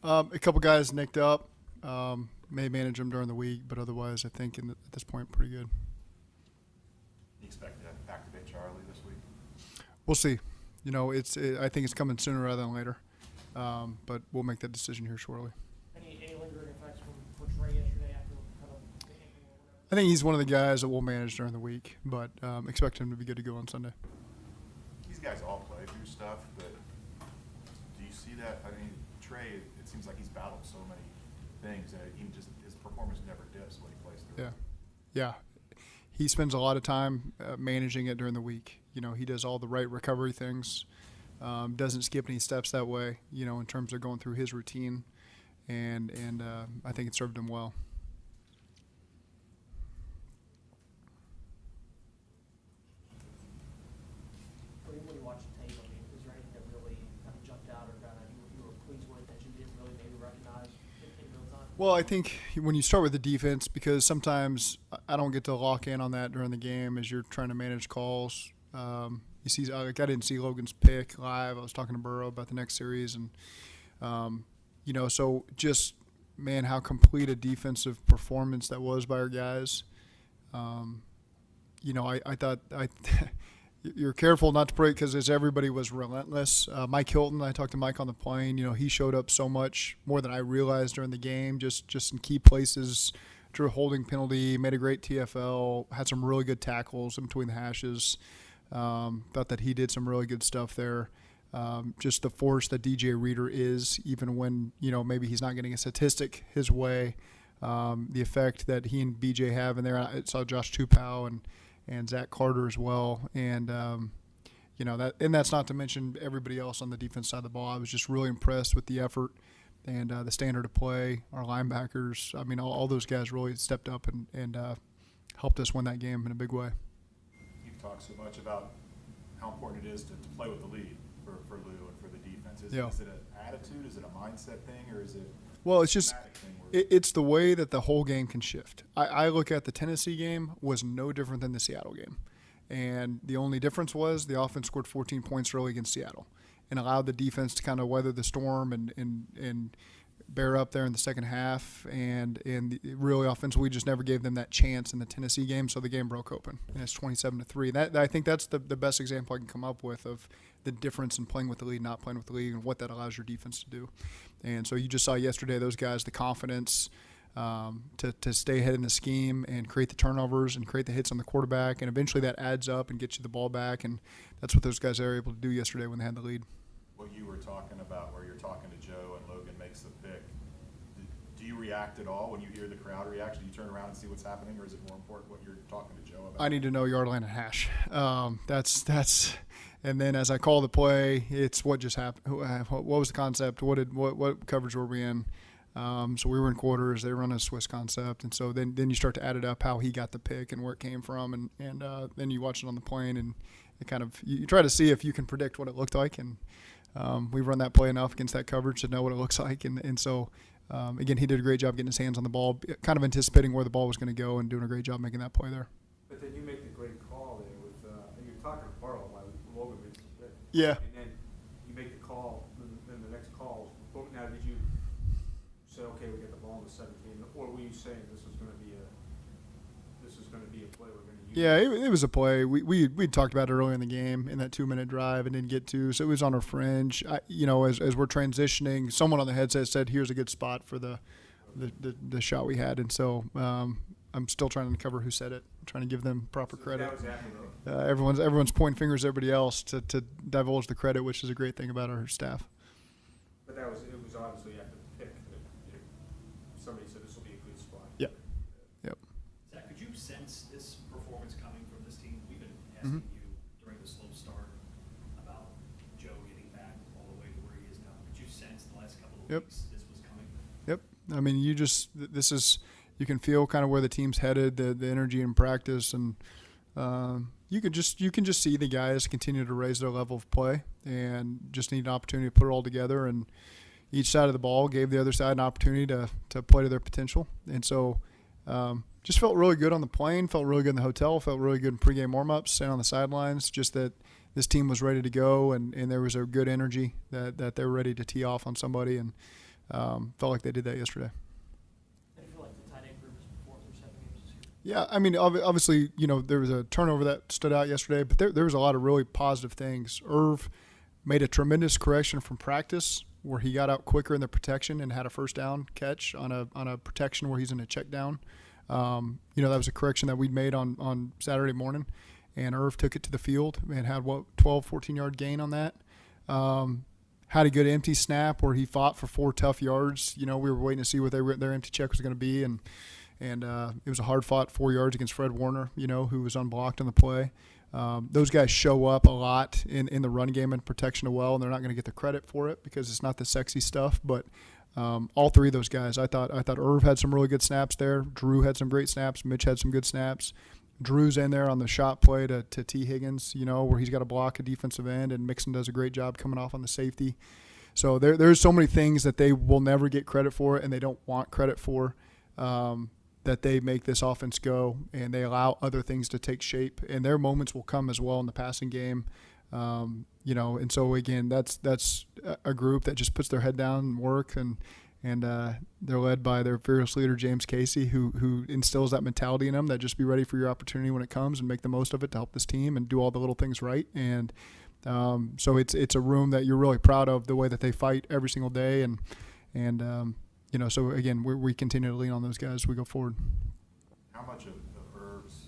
A couple guys nicked up. May manage them during the week, but otherwise, I think at this point, pretty good. You expect to activate Charlie this week? We'll see. I think it's coming sooner rather than later, but we'll make that decision here shortly. Any lingering effects from Trey yesterday after kind of the ankle or whatever? I think he's one of the guys that we'll manage during the week, but expect him to be good to go on Sunday. These guys all play through stuff, but do you see that? I mean, Trey, it seems like he's battled so many things, and his performance never dips when he plays through it. Yeah. He spends a lot of time managing it during the week. He does all the right recovery things, doesn't skip any steps that way, in terms of going through his routine, and I think it served him well. When you watch the tape, is there anything that really kind of jumped out or you were pleased with that you didn't really maybe recognize in real time? Well, I think when you start with the defense, because sometimes I don't get to lock in on that during the game as you're trying to manage calls. You see, I didn't see Logan's pick live. I was talking to Burrow about the next series, and so just how complete a defensive performance that was by our guys. I thought you're careful not to break because everybody was relentless. Mike Hilton, I talked to Mike on the plane. He showed up so much more than I realized during the game, just in key places. Drew a holding penalty, made a great TFL, had some really good tackles in between the hashes. Thought that he did some really good stuff there. Just the force that DJ Reader is, even when maybe he's not getting a statistic his way. The effect that he and BJ have in there. I saw Josh Tupou and Zach Carter as well, and that's not to mention everybody else on the defense side of the ball. I was just really impressed with the effort and the standard of play. Our linebackers, all those guys really stepped up and helped us win that game in a big way. You've talked so much about how important it is to play with the lead for Lou and for the defense. Is it an attitude? Is it a mindset thing, or is it? Well, it's just it's the way that the whole game can shift. I look at the Tennessee game was no different than the Seattle game. And the only difference was the offense scored 14 points early against Seattle and allowed the defense to kind of weather the storm and bear up there in the second half. And really offensively, we just never gave them that chance in the Tennessee game, so the game broke open. And it's 27-3. I think that's the best example I can come up with of the difference in playing with the lead, not playing with the lead, and what that allows your defense to do. And so you just saw yesterday those guys, the confidence to stay ahead in the scheme and create the turnovers and create the hits on the quarterback, and eventually that adds up and gets you the ball back, and that's what those guys are able to do yesterday when they had the lead. What you were talking about, where you're talking to Joe and Logan makes the pick, do you react at all when you hear the crowd reaction? Do you turn around and see what's happening, or is it more important what you're talking to Joe about? I need to know yard line and hash. That's and then as I call the play, it's what just happened. What was the concept? What coverage were we in? So we were in quarters. They run a Swiss concept, and so then you start to add it up, how he got the pick and where it came from, and then you watch it on the plane, and it kind of you try to see if you can predict what it looked like, and we've run that play enough against that coverage to know what it looks like, and so again, he did a great job getting his hands on the ball, kind of anticipating where the ball was going to go, and doing a great job making that play there. But then you make the great call there with and you're talking to Burrow while Logan makes the pick. Yeah. And then you make the call, then the next call. Now, did you say, okay, we get the ball in the 17, or were you saying this is going to be a play we're going to use? Yeah, it was a play. We talked about it earlier in the game in that 2-minute drive and didn't get to, so it was on our fringe. As we're transitioning, someone on the headset said, "Here's a good spot for the shot we had," and so I'm still trying to uncover who said it. I'm trying to give them proper credit. That was after Everyone's pointing fingers at everybody else to divulge the credit, which is a great thing about our staff. But it was obviously after the pick that somebody said this will be a good spot. Yep. Zach, could you sense this performance coming from this team? We've been asking you during the slow start about Joe getting back all the way to where he is now. Could you sense the last couple of weeks this was coming? Yep. You can feel kind of where the team's headed, the energy in practice, and you can just see the guys continue to raise their level of play, and just need an opportunity to put it all together. And each side of the ball gave the other side an opportunity to play to their potential. And so just felt really good on the plane, felt really good in the hotel, felt really good in pregame warm-ups and on the sidelines, just that this team was ready to go, and there was a good energy that they were ready to tee off on somebody. And Felt like they did that yesterday. I feel like the tight end group has performed through 7 games this year. Yeah, I mean, obviously, there was a turnover that stood out yesterday, but there was a lot of really positive things. Irv made a tremendous correction from practice where he got out quicker in the protection and had a first down catch on a protection where he's in a check down. That was a correction that we'd made on Saturday morning, and Irv took it to the field and had 12, 14-yard gain on that. Had a good empty snap where he fought for 4 tough yards. We were waiting to see what their empty check was going to be, and it was a hard-fought 4 yards against Fred Warner, who was unblocked on the play. Those guys show up a lot in the run game and protection well, and they're not going to get the credit for it because it's not the sexy stuff. But all 3 of those guys, I thought Irv had some really good snaps there. Drew had some great snaps. Mitch had some good snaps. Drew's in there on the shot play to T. Higgins, where he's got to block a defensive end, and Mixon does a great job coming off on the safety. So there's so many things that they will never get credit for, and they don't want credit for, that they make this offense go, and they allow other things to take shape. And their moments will come as well in the passing game. And so, again, that's a group that just puts their head down and work, and they're led by their fearless leader, James Casey, who instills that mentality in them, that just be ready for your opportunity when it comes and make the most of it to help this team and do all the little things right. And so it's a room that you're really proud of, the way that they fight every single day. So again, we continue to lean on those guys as we go forward. How much of Irv's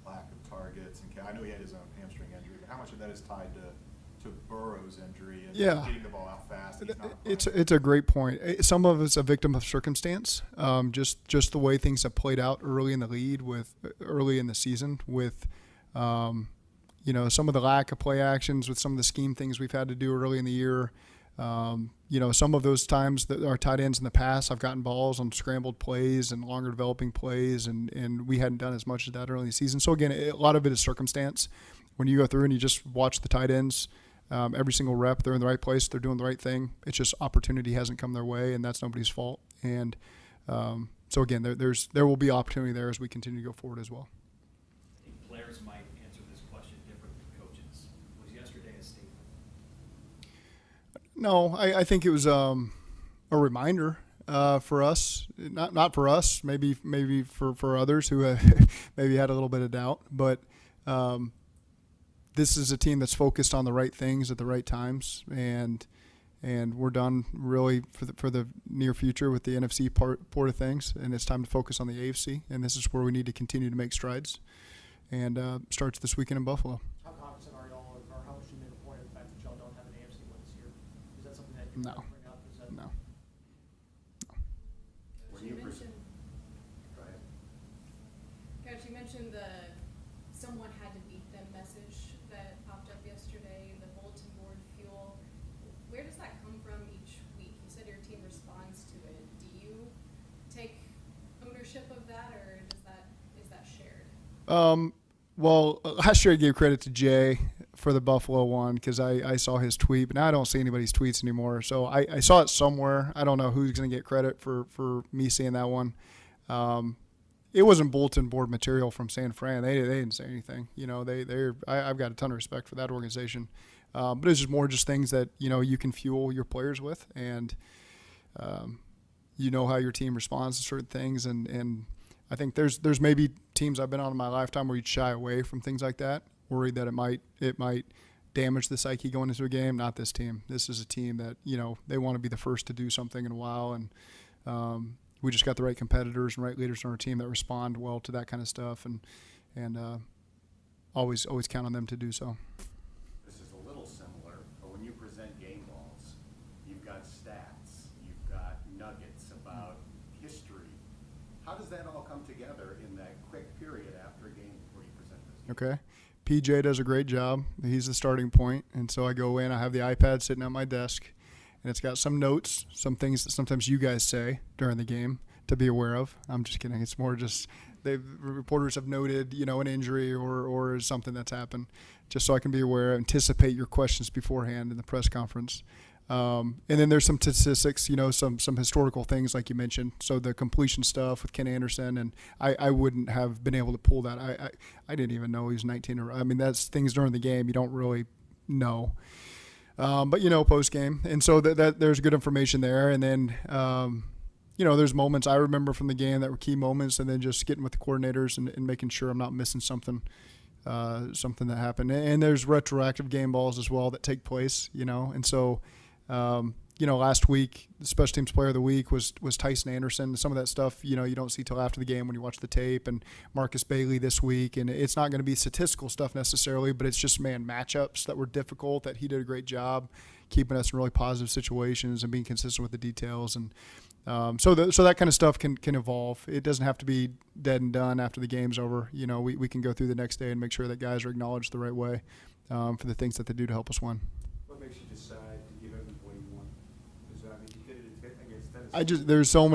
lack of targets, and I know he had his own hamstring injury, but how much of that is tied to Burrow's injury and getting the ball out fast? It's a great point. Some of it's a victim of circumstance, just the way things have played out early in the lead early in the season with some of the lack of play actions, with some of the scheme things we've had to do early in the year. Some of those times that our tight ends in the past have gotten balls on scrambled plays and longer developing plays, and we hadn't done as much of that early in the season. So again, a lot of it is circumstance. When you go through and you just watch the tight ends, every single rep, they're in the right place, they're doing the right thing. It's just opportunity hasn't come their way, and that's nobody's fault. And so again, there will be opportunity there as we continue to go forward as well. I think players might answer this question different than coaches. Was yesterday a statement? No, I think it was a reminder for us, not for us, maybe for others who maybe had a little bit of doubt, but this is a team that's focused on the right things at the right times, and we're done really for the near future with the NFC part of things, and it's time to focus on the AFC, and this is where we need to continue to make strides, and starts this weekend in Buffalo. How cognizant are y'all, or how much do you make a point of the fact that y'all don't have an AFC win this year? Is that something that you No. bring up? No. Coach, you mentioned, Go ahead. Coach, you mentioned the someone had to beat them message that popped up yesterday, the bulletin board fuel. Where does that come from each week? You said your team responds to it. Do you take ownership of that, or is that shared? Well, last year I gave credit to Jay for the Buffalo one because I saw his tweet, but now I don't see anybody's tweets anymore. So I saw it somewhere. I don't know who's going to get credit for me seeing that one. It wasn't bulletin board material from San Fran. They didn't say anything. I've got a ton of respect for that organization. But it's just more things that, you can fuel your players with, and how your team responds to certain things. And I think there's maybe teams I've been on in my lifetime where you'd shy away from things like that, worried that it might damage the psyche going into a game. Not this team. This is a team that, they want to be the first to do something in a while, and we just got the right competitors and right leaders on our team that respond well to that kind of stuff, and always count on them to do so. This is a little similar, but when you present game balls, you've got stats, you've got nuggets about history. How does that all come together in that quick period after a game before you present this? Okay. PJ does a great job. He's the starting point, and so I go in. I have the iPad sitting at my desk, and it's got some notes, some things that sometimes you guys say during the game to be aware of. I'm just kidding. It's more just reporters have noted, an injury or something that's happened, just so I can be aware, anticipate your questions beforehand in the press conference. And then there's some statistics, some historical things like you mentioned. So the completion stuff with Ken Anderson, and I wouldn't have been able to pull that. I didn't even know he was 19. That's things during the game you don't really know. But post game, and so that there's good information there. And then there's moments I remember from the game that were key moments, and then just getting with the coordinators and making sure I'm not missing something that happened. And there's retroactive game balls as well that take place, and so. Last week, the special teams player of the week was Tyson Anderson. Some of that stuff, you don't see till after the game when you watch the tape. And Marcus Bailey this week, and it's not going to be statistical stuff necessarily, but it's just matchups that were difficult. That he did a great job keeping us in really positive situations and being consistent with the details. And so that kind of stuff can evolve. It doesn't have to be dead and done after the game's over. We can go through the next day and make sure that guys are acknowledged the right way for the things that they do to help us win. What makes you decide to give everybody one? You did it against Tennessee. There's so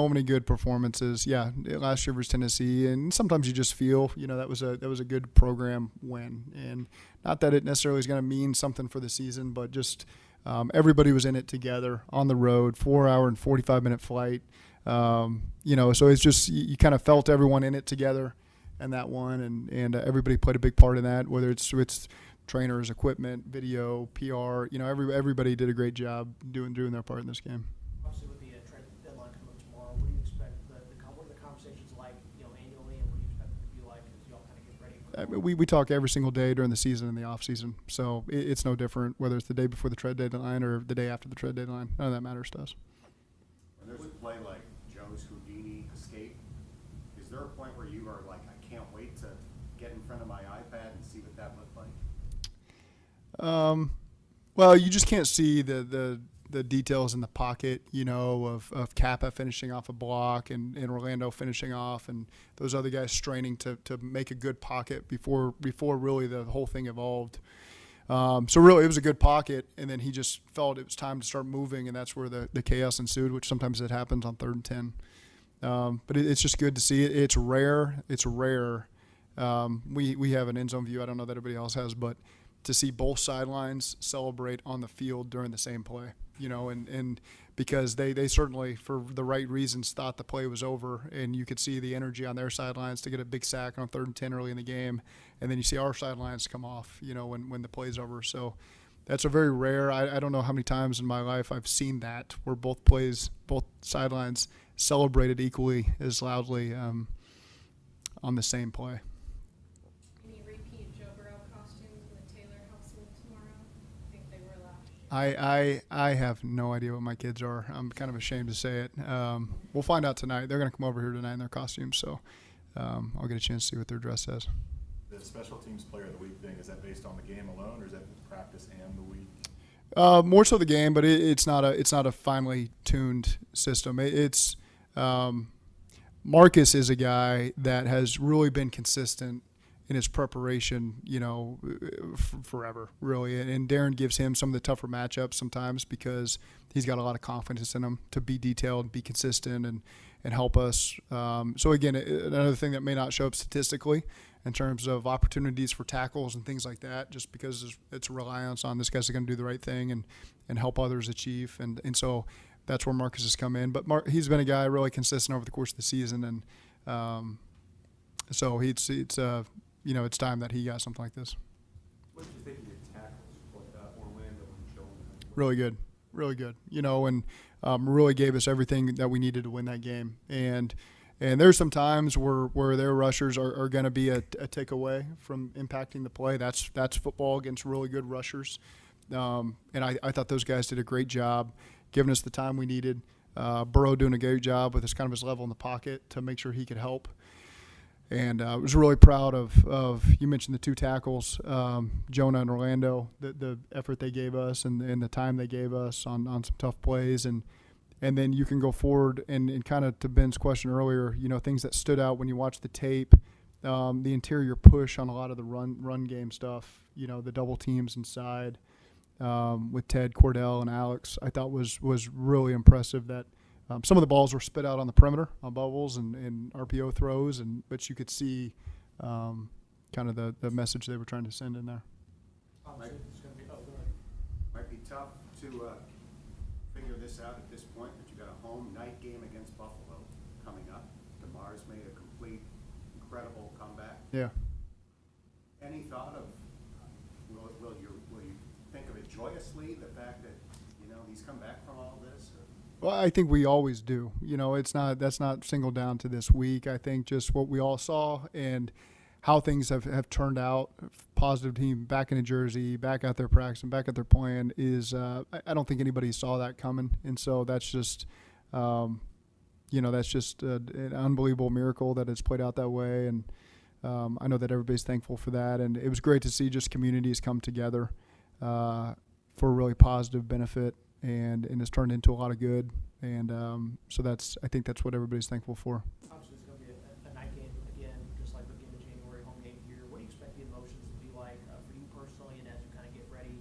many good performances. Yeah, last year versus Tennessee, and sometimes you just feel, that was a good program win, and not that it necessarily is going to mean something for the season, but just everybody was in it together on the road, 4-hour and 45-minute flight. So it's just you kind of felt everyone in it together, and that one, and everybody played a big part in that. Whether it's trainers, equipment, video, PR, everybody did a great job doing their part in this game. Obviously, with the trade deadline coming up tomorrow, what do you expect what are the conversations like, annually, and what do you expect it to be like as y'all kind of get ready for We talk every single day during the season and the off season, so it's no different whether it's the day before the trade deadline or the day after the trade deadline. None of that matters to us. When there's a play like Joe's Houdini escape, is there a point where you are like, I can't wait to get in front of my iPad and see what that looked like? Well, you just can't see the details in the pocket, of Kappa finishing off a block and Orlando finishing off and those other guys straining to make a good pocket before really the whole thing evolved. So really it was a good pocket, and then he just felt it was time to start moving, and that's where the chaos ensued, which sometimes it happens on 3rd and 10. But it's just good to see it. It's rare. We have an end zone view. I don't know that everybody else has, but to see both sidelines celebrate on the field during the same play, and because they certainly, for the right reasons, thought the play was over, and you could see the energy on their sidelines to get a big sack on 3rd and 10 early in the game, and then you see our sidelines come off, when the play's over. So that's a very rare. I don't know how many times in my life I've seen that where both sidelines celebrated equally as loudly on the same play. Any repeat Joe Burrow costumes in the Taylor household tomorrow? I think they were last year. I have no idea what my kids are. I'm kind of ashamed to say it. We'll find out tonight. They're going to come over here tonight in their costumes, so I'll get a chance to see what their dress says. The special teams player of the week thing, is that based on the game alone, or is that practice and the week? More so the game, but it's not a finely tuned system. It's Marcus is a guy that has really been consistent in his preparation, forever, really. And Darren gives him some of the tougher matchups sometimes because he's got a lot of confidence in him to be detailed, be consistent, and help us. So, again, another thing that may not show up statistically in terms of opportunities for tackles and things like that, just because it's a reliance on this guy's going to do the right thing and help others achieve. And so that's where Marcus has come in. But he's been a guy really consistent over the course of the season. And so it's time that he got something like this. What did you think of your tackles, Orlando and Joe? Really good. And really gave us everything that we needed to win that game. And there's some times where their rushers are going to be a tick away from impacting the play. That's football against really good rushers. And I thought those guys did a great job giving us the time we needed. Burrow doing a great job with his level in the pocket to make sure he could help. And I was really proud of you mentioned the two tackles, Jonah and Orlando, the effort they gave us and the time they gave us on some tough plays. And then you can go forward and kind of to Ben's question earlier, things that stood out when you watch the tape, the interior push on a lot of the run game stuff, the double teams inside with Ted, Cordell, and Alex, I thought was really impressive that some of the balls were spit out on the perimeter on bubbles and RPO throws, but you could see kind of the message they were trying to send in there. Obviously, it's going to be, go ahead. Might be tough to figure this out at this point, but you got a home night game against Buffalo coming up. DeMar's made a complete, incredible comeback. Yeah. Any thought of will you think of it joyously the fact that, you know, he's come back from all this? Well, I think we always do. You know, that's not singled down to this week. I think just what we all saw and how things have turned out. Positive team back in New Jersey, back out there practicing, back out there playing is I don't think anybody saw that coming, and so that's just that's just an unbelievable miracle that it's played out that way, and I know that everybody's thankful for that, and it was great to see just communities come together for a really positive benefit, and it's turned into a lot of good, and so I think that's what everybody's thankful for. Obviously, it's going to be a night game again, just like the January home game here. What do you expect the emotions to be like for you personally, and as you kind of get ready,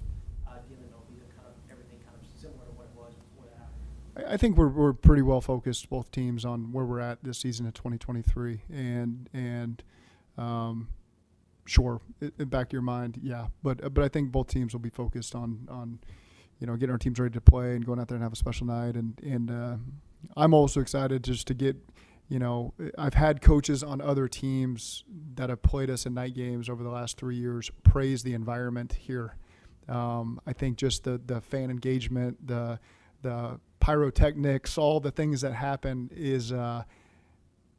given it'll be everything kind of similar to what it was before that happened? I think we're pretty well focused, both teams, on where we're at this season of 2023, and sure, back to your mind, yeah, but I think both teams will be focused on getting our teams ready to play and going out there and have a special night, and I'm also excited just to get. I've had coaches on other teams that have played us in night games over the last 3 years praise the environment here. I think just the fan engagement, the pyrotechnics, all the things that happen is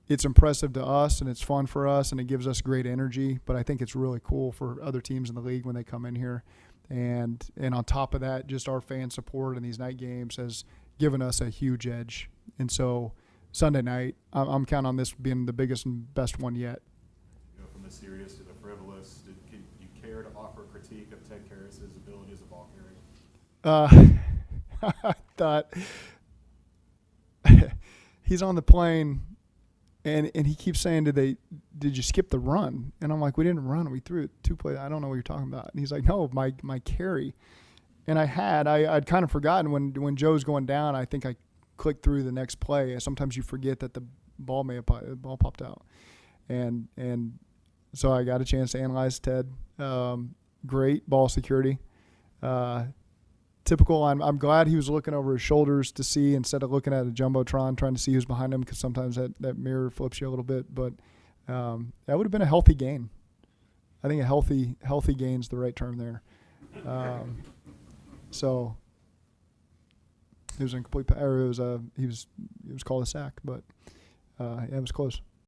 it's impressive to us and it's fun for us and it gives us great energy. But I think it's really cool for other teams in the league when they come in here. And on top of that, just our fan support in these night games has given us a huge edge. And so Sunday night, I'm counting on this being the biggest and best one yet. From the serious to the frivolous, do you care to offer a critique of Ted Karras' ability as a ball carrier? I thought he's on the plane, and he keeps saying, "Did you skip the run?" And I'm like, "We didn't run. We threw it 2 plays. I don't know what you're talking about." And he's like, "No, my carry." And I'd kind of forgotten when Joe's going down. I think I clicked through the next play. Sometimes you forget that the ball popped out, and so I got a chance to analyze Ted. Great ball security. Typical. I'm glad he was looking over his shoulders to see instead of looking at a jumbotron trying to see who's behind him, because sometimes that mirror flips you a little bit. But that would have been a healthy gain. I think a healthy gain's the right term there. So it was incomplete. Or it was called a sack, but it was close.